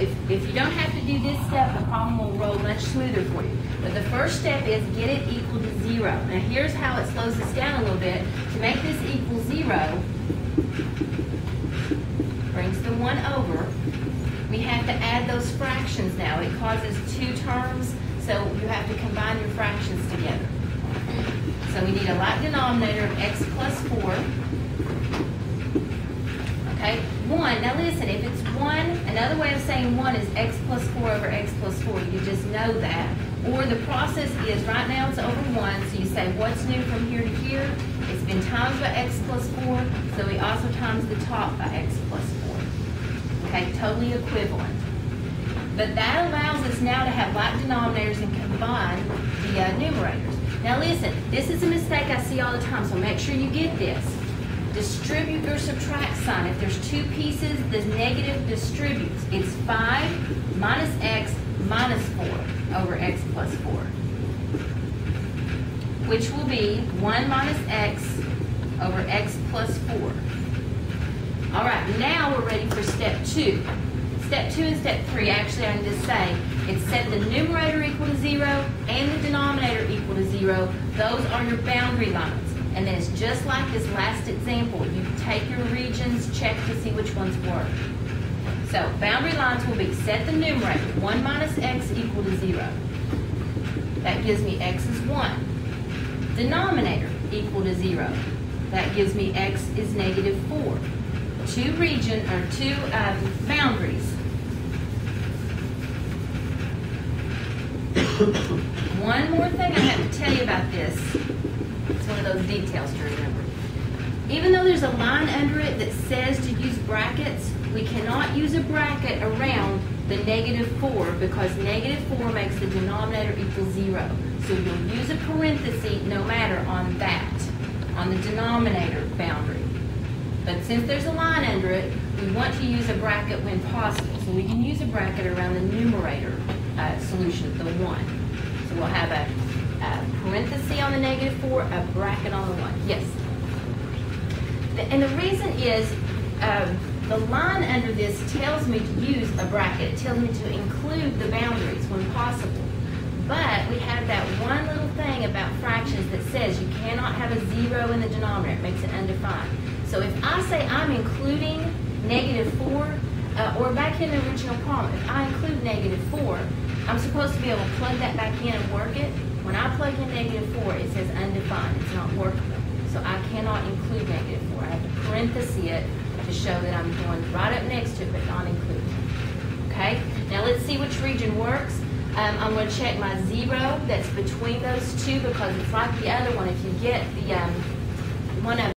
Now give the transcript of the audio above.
if you don't have to do this step, the problem will roll much smoother for you. But the first step is get it equal to 0. Now here's how it slows us down a little bit. To make this equal 0, brings the 1 over. We have to add those fractions now. It causes 2 terms, so you have to combine your fractions together. So we need a like denominator of x plus 4. Okay, 1. Now listen, if it's 1, another way of saying 1 is x plus 4 over x plus 4. You just know that. Or the process is, right now it's over 1, so you say what's new from here to here? It's been times by x plus 4, so we also times the top by x plus 4. Okay, totally equivalent. But that allows us now to have like denominators and combine the numerators. Now listen, this is a mistake I see all the time, so make sure you get this. Distribute your subtract sign. If there's 2 pieces, the negative distributes. It's 5 minus x minus 4 over x plus 4, which will be 1 minus x over x plus 4. All right, now we're ready for step 2. Step 2 and step 3, actually I can just say, it's set the numerator equal to 0 and the denominator equal to 0. Those are your boundary lines. And then it's just like this last example. You take your regions, check to see which ones work. So boundary lines will be set the numerator, 1 minus x equal to 0. That gives me x is 1. Denominator equal to 0. That gives me x is negative 4. 2 boundaries. One more thing I have to tell you about this. It's one of those details to remember. Even though there's a line under it that says to use brackets, we cannot use a bracket around the negative 4 because negative 4 makes the denominator equal 0. So you'll use a parenthesis no matter on that, on the denominator boundary. But since there's a line under it, we want to use a bracket when possible. So we can use a bracket around the numerator solution, the 1. So we'll have a parenthesis on the negative 4, a bracket on the 1. Yes? And the reason is the line under this tells me to use a bracket. It tells me to include the boundaries when possible. But we have that one little thing about fractions that says you cannot have a 0 in the denominator. It makes it undefined. So if I say I'm including negative 4, or back in the original problem, if I include negative 4, I'm supposed to be able to plug that back in and work it. When I plug in negative 4, it says undefined. It's not workable. So I cannot include negative 4. I have to parenthesis it to show that I'm going right up next to it, but not include it. Okay? Now let's see which region works. I'm going to check my 0 that's between those two because it's like the other one. If you get the one of